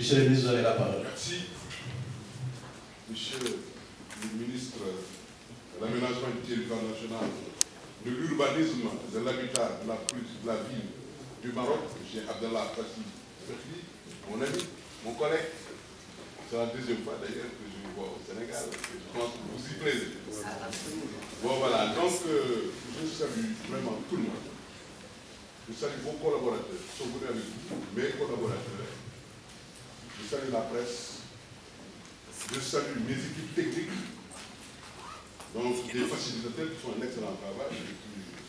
Monsieur le ministre, vous avez la parole. Merci. Monsieur le ministre de l'Aménagement du territoire national, de l'urbanisme, de l'habitat, de la ville du Maroc, M. Abdallah Fassi, mon ami, mon collègue. C'est la deuxième fois d'ailleurs que je vous vois au Sénégal. Je pense que vous y plaisez. Bon voilà, donc je salue vraiment tout le monde. Je salue vos collaborateurs, qui sont venus avec vous, mes collaborateurs. Je salue la presse. Je salue mes équipes techniques. Donc des facilitateurs qui font un excellent travail.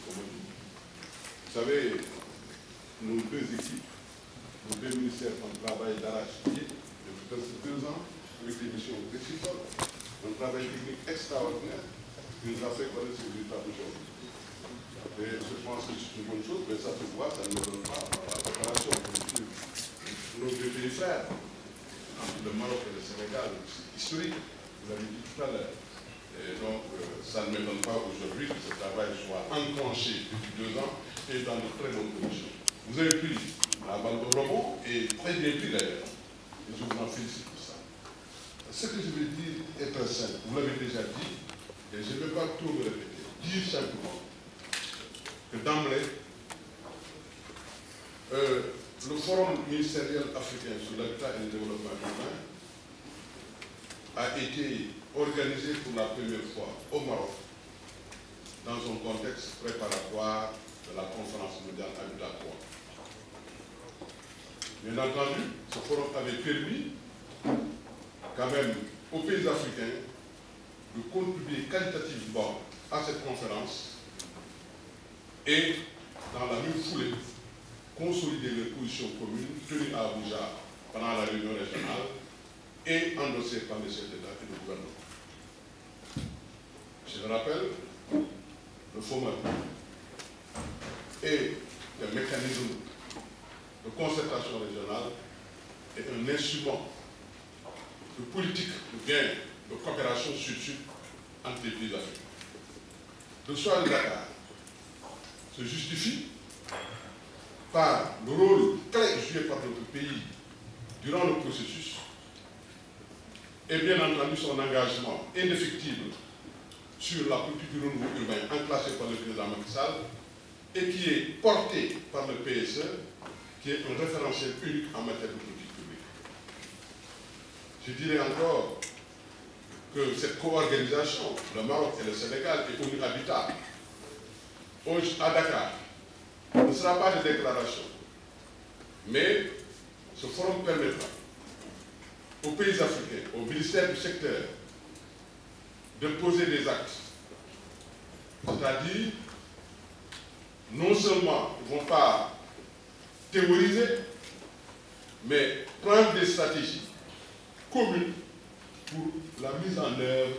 Vous savez, nos deux équipes, nos deux ministères font un travail d'arrache-pied depuis presque 2 ans avec des missions précises. Un travail technique extraordinaire qui nous a fait connaître ce résultat d'aujourd'hui. Et je pense que c'est une bonne chose, mais ça se voit, ça ne donne pas la préparation de nos deux pays frères, entre le Maroc et le Sénégal, historique, vous l'avez dit tout à l'heure. Et donc, ça ne m'étonne pas aujourd'hui que ce travail soit enclenché depuis 2 ans et dans de très bonnes conditions. Vous avez pris la balle de rebond et très bien pris d'ailleurs. Et je vous en félicite pour ça. Ce que je vais dire est très simple. Vous l'avez déjà dit, et je ne vais pas tout me répéter. Dire simplement que d'emblée, le Forum ministériel africain sur l'habitat et le développement urbain a été organisé pour la première fois au Maroc dans un contexte préparatoire de la conférence mondiale Habitat 3. Bien entendu, ce forum avait permis quand même aux pays africains de contribuer qualitativement à cette conférence et, dans la même foulée, consolider les positions communes tenues à Abuja pendant la réunion régionale et endossées par les chefs d'État et de gouvernement. Je le rappelle, le FOMA est un mécanisme de concertation régionale et un instrument de politique de gain de coopération sud-sud entre les pays africains. Le soir de Dakar se justifie par le rôle très joué par notre pays durant le processus et bien entendu son engagement indéfectible sur la politique du renouveau urbain enclenchée par le président Macky Sall et qui est porté par le PSE, qui est un référentiel unique en matière de politique publique. Je dirais encore que cette co-organisation, le Maroc et le Sénégal et ONU Habitat, à Dakar, ne sera pas de déclaration, mais ce forum permettra aux pays africains, au ministère du secteur, de poser des actes. C'est-à-dire, non seulement ils ne vont pas théoriser, mais prendre des stratégies communes pour la mise en œuvre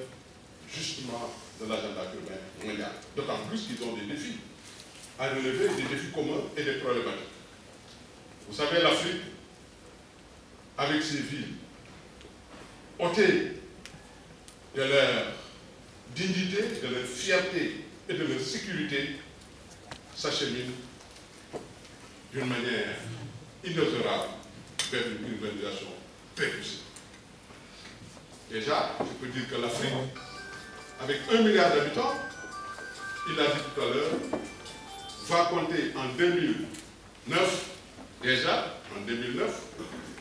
justement de l'agenda urbain mondial. D'autant plus qu'ils ont des défis à relever, des défis communs et des problématiques. Vous savez, l'Afrique, avec ses villes, ôtées de leur dignité, de leur fierté et de leur sécurité, s'achemine d'une manière inexorable vers une urbanisation très poussée. Déjà, je peux dire que l'Afrique, avec 1 milliard d'habitants, il l'a dit tout à l'heure, va compter en 2009, déjà, en 2009,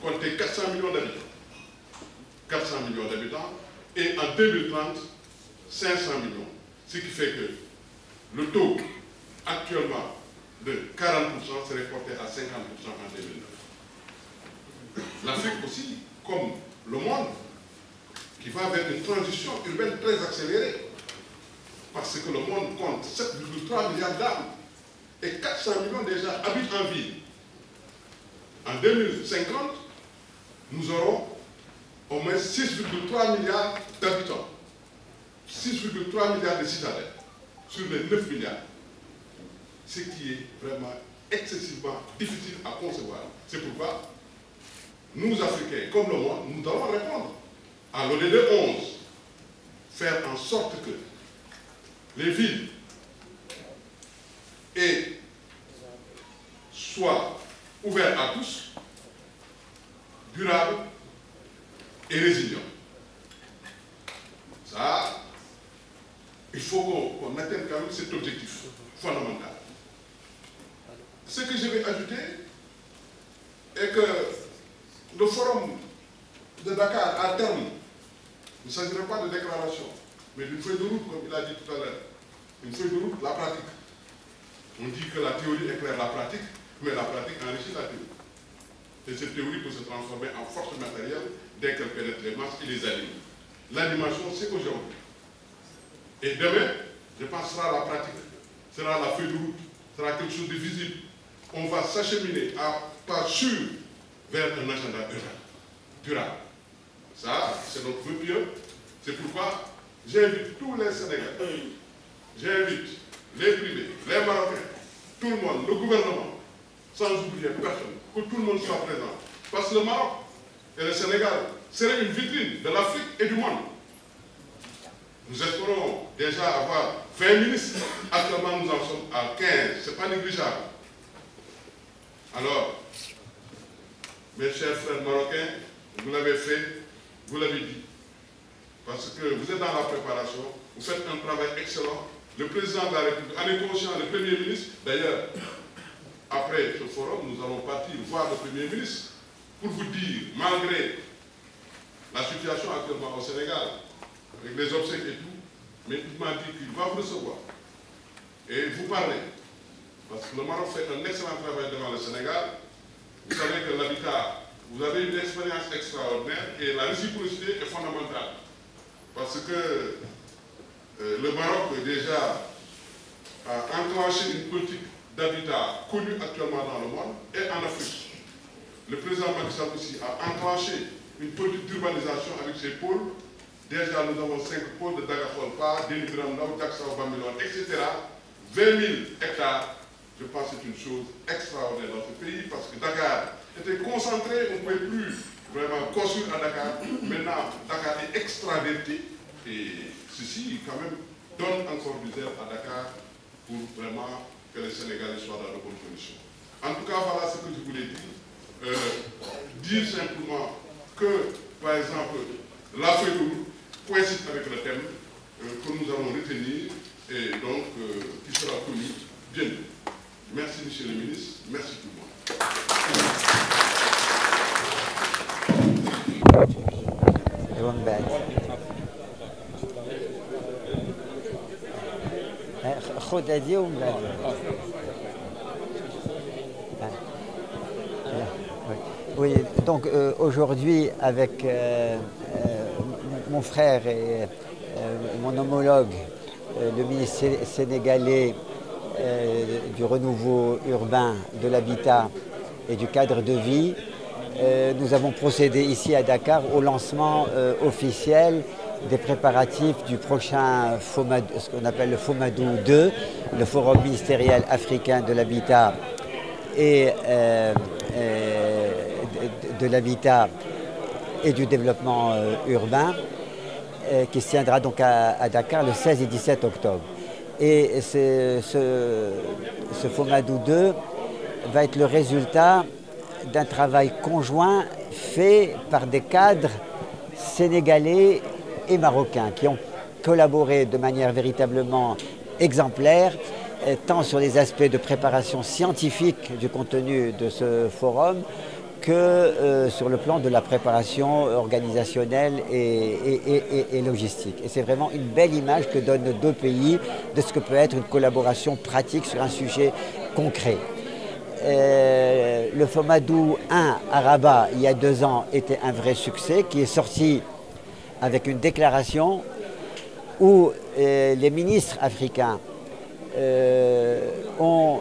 compter 400 millions d'habitants. 400 millions d'habitants, et en 2030, 500 millions. Ce qui fait que le taux actuellement de 40% serait porté à 50% en 2009. L'Afrique aussi, comme le monde, qui va vers une transition urbaine très accélérée, parce que le monde compte 7,3 milliards d'âmes et 400 millions déjà habitent en ville. En 2050, nous aurons au moins 6,3 milliards d'habitants, 6,3 milliards de citadins sur les 9 milliards. Ce qui est vraiment excessivement difficile à concevoir. C'est pourquoi nous, Africains, comme le monde, nous devons répondre à l'ODD 11, faire en sorte que les villes soient ouvertes à tous, durable et résilient. Ça, il faut qu'on atteigne quand même cet objectif fondamental. Ce que je vais ajouter est que le forum de Dakar, à terme, il ne s'agirait pas de déclaration, mais d'une feuille de route, comme il a dit tout à l'heure. Une feuille de route, la pratique. On dit que la théorie éclaire la pratique, mais la pratique enrichit la théorie. Et cette théorie peut se transformer en force matérielle dès qu'elle pénètre les masses et les anime. L'animation, c'est aujourd'hui. Et demain, je pense, sera la pratique, sera la feuille de route, sera quelque chose de visible. On va s'acheminer à pas sûr vers un agenda durable. Ça, c'est notre vœu pieux. C'est pourquoi j'invite tous les Sénégalais, j'invite les privés, les Marocains, tout le monde, le gouvernement, sans oublier personne, que tout le monde soit présent. Parce que le Maroc et le Sénégal seraient une vitrine de l'Afrique et du monde. Nous espérons déjà avoir 20 ministres. Actuellement, nous en sommes à 15. Ce n'est pas négligeable. Alors, mes chers frères marocains, vous l'avez fait, vous l'avez dit. Parce que vous êtes dans la préparation, vous faites un travail excellent. Le président de la République en est conscient, le Premier ministre. D'ailleurs, après ce forum, nous allons partir voir le Premier ministre pour vous dire, malgré la situation actuellement au Sénégal, avec les obsèques et tout, mais il m'a dit qu'il va vous recevoir et vous parler. Parce que le Maroc fait un excellent travail devant le Sénégal. Vous savez que l'habitat, vous avez une expérience extraordinaire et la réciprocité est fondamentale. Parce que le Maroc déjà a enclenché une politique d'habitat connue actuellement dans le monde et en Afrique. Le président Macky Sall aussi a enclenché une politique d'urbanisation avec ses pôles. Déjà, nous avons 5 pôles de Dagapolpa, Dénigrandao, Daksao, Bamilon, etc. 20 000 hectares. Je pense que c'est une chose extraordinaire dans ce pays parce que Dakar était concentré, on ne pouvait plus vraiment construire à Dakar. Maintenant, Dakar est extraverti et ceci, quand même, donne encore du zèle à Dakar pour vraiment que les Sénégalais soient dans de bonnes conditions. En tout cas, voilà ce que je voulais dire. Dire simplement que, par exemple, la feuille de route coïncide avec le thème que nous allons retenir et donc qui sera connu bientôt. Merci, monsieur le ministre. Merci tout le monde. Oui, donc aujourd'hui, avec mon frère et mon homologue, le ministre sénégalais du renouveau urbain, de l'habitat et du cadre de vie, nous avons procédé ici à Dakar au lancement officiel des préparatifs du prochain FOMADou, ce qu'on appelle le FOMADou 2, le Forum ministériel africain de l'habitat et de l'habitat et du développement urbain, qui se tiendra donc à Dakar le 16 et 17 octobre. Et ce FOMADou 2 va être le résultat d'un travail conjoint fait par des cadres sénégalais et marocains qui ont collaboré de manière véritablement exemplaire, tant sur les aspects de préparation scientifique du contenu de ce forum que sur le plan de la préparation organisationnelle et logistique. Et c'est vraiment une belle image que donnent nos deux pays de ce que peut être une collaboration pratique sur un sujet concret. Le FOMADou 1 à Rabat, il y a 2 ans, était un vrai succès qui est sorti avec une déclaration où les ministres africains ont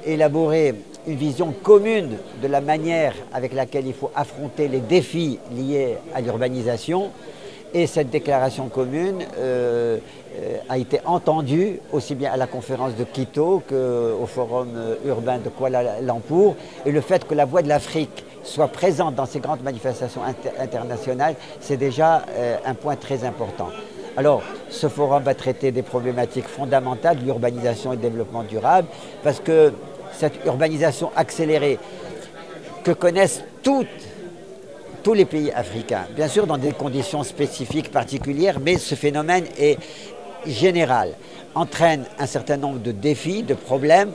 élaboré une vision commune de la manière avec laquelle il faut affronter les défis liés à l'urbanisation. Et cette déclaration commune a été entendue aussi bien à la conférence de Quito qu'au forum urbain de Kuala Lumpur. Et le fait que la voix de l'Afrique soit présente dans ces grandes manifestations internationales, c'est déjà un point très important. Alors, ce forum va traiter des problématiques fondamentales de l'urbanisation et du développement durable, parce que cette urbanisation accélérée que connaissent tous tous les pays africains. Bien sûr, dans des conditions spécifiques, particulières, mais ce phénomène est général, entraîne un certain nombre de défis, de problèmes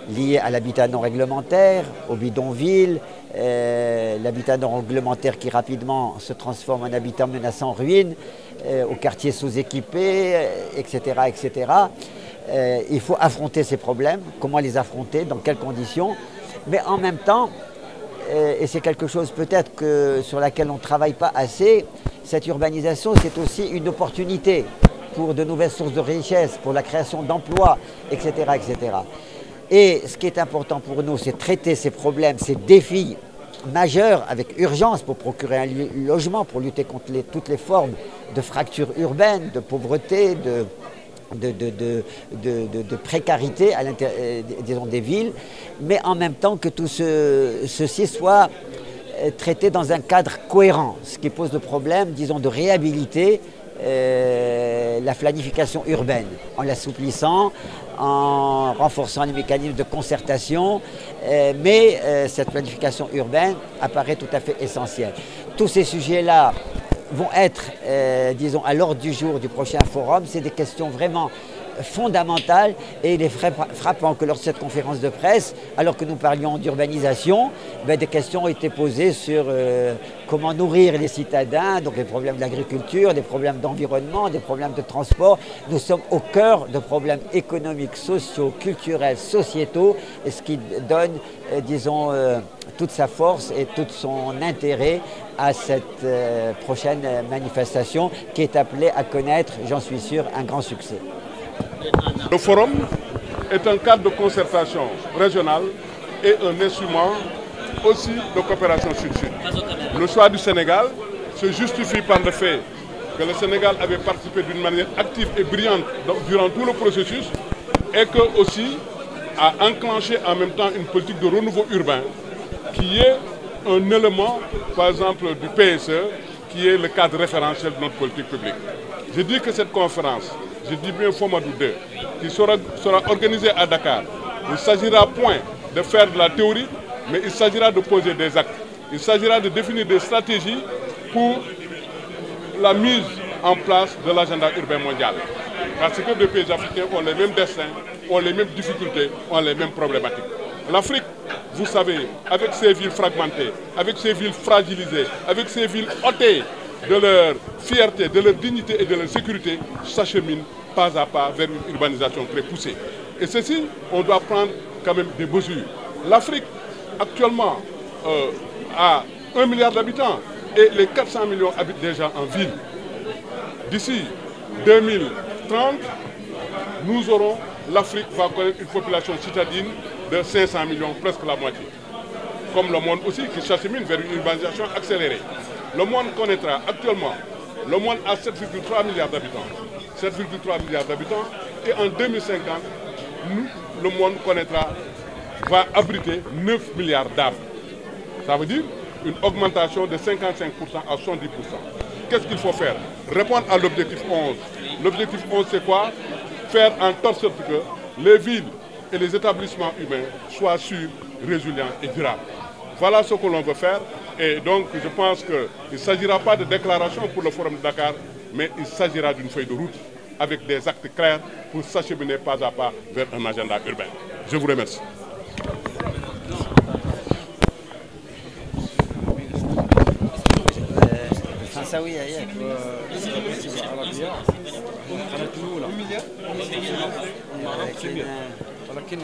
liés à l'habitat non réglementaire, aux bidonvilles, l'habitat non réglementaire qui rapidement se transforme en habitat menaçant ruine, aux quartiers sous-équipés, etc., etc. Il faut affronter ces problèmes, comment les affronter, dans quelles conditions, mais en même temps, et c'est quelque chose peut-être sur laquelle on ne travaille pas assez, cette urbanisation c'est aussi une opportunité pour de nouvelles sources de richesse, pour la création d'emplois, etc., etc. Et ce qui est important pour nous, c'est traiter ces problèmes, ces défis majeurs avec urgence pour procurer un logement, pour lutter contre toutes les formes de fractures urbaines, de pauvreté, de précarité à l'intérieur des villes, mais en même temps que tout ceci soit traité dans un cadre cohérent, ce qui pose le problème, disons, de réhabiliter la planification urbaine, en l'assouplissant, en renforçant les mécanismes de concertation, mais cette planification urbaine apparaît tout à fait essentielle. Tous ces sujets-là vont être, disons, à l'ordre du jour du prochain forum. C'est des questions vraiment fondamentales et il est frappant que lors de cette conférence de presse, alors que nous parlions d'urbanisation, des questions ont été posées sur comment nourrir les citadins, donc les problèmes d'agriculture, des problèmes d'environnement, des problèmes de transport. Nous sommes au cœur de problèmes économiques, sociaux, culturels, sociétaux, et ce qui donne, disons, toute sa force et tout son intérêt à cette prochaine manifestation qui est appelée à connaître, j'en suis sûr, un grand succès. Le forum est un cadre de concertation régionale et un instrument aussi de coopération sud-sud. Le choix du Sénégal se justifie par le fait que le Sénégal avait participé d'une manière active et brillante durant tout le processus et que aussi a enclenché en même temps une politique de renouveau urbain qui est un élément, par exemple, du PSE, qui est le cadre référentiel de notre politique publique. Je dis que cette conférence, je dis bien Fomadou 2, qui sera organisée à Dakar, il ne s'agira point de faire de la théorie, mais il s'agira de poser des actes. Il s'agira de définir des stratégies pour la mise en place de l'agenda urbain mondial. Parce que les pays africains ont les mêmes destins, ont les mêmes difficultés, ont les mêmes problématiques. L'Afrique, vous savez, avec ses villes fragmentées, avec ses villes fragilisées, avec ses villes ôtées de leur fierté, de leur dignité et de leur sécurité, s'achemine pas à pas vers une urbanisation très poussée. Et ceci, on doit prendre quand même des mesures. L'Afrique, actuellement, a 1 milliard d'habitants et les 400 millions habitent déjà en ville. D'ici 2030, nous aurons, l'Afrique va connaître une population citadine de 500 millions, presque la moitié. Comme le monde aussi qui s'achemine vers une urbanisation accélérée. Le monde connaîtra actuellement, le monde a 7,3 milliards d'habitants. 7,3 milliards d'habitants et en 2050, le monde connaîtra, va abriter 9 milliards d'âmes. Ça veut dire une augmentation de 55% à 70%. Qu'est-ce qu'il faut faire? Répondre à l'objectif 11. L'objectif 11, c'est quoi? Faire en sorte que les villes et les établissements humains soient sûrs, résilients et durables. Voilà ce que l'on veut faire. Et donc, je pense qu'il ne s'agira pas de déclaration pour le Forum de Dakar, mais il s'agira d'une feuille de route avec des actes clairs pour s'acheminer pas à pas vers un agenda urbain. Je vous remercie. ولكن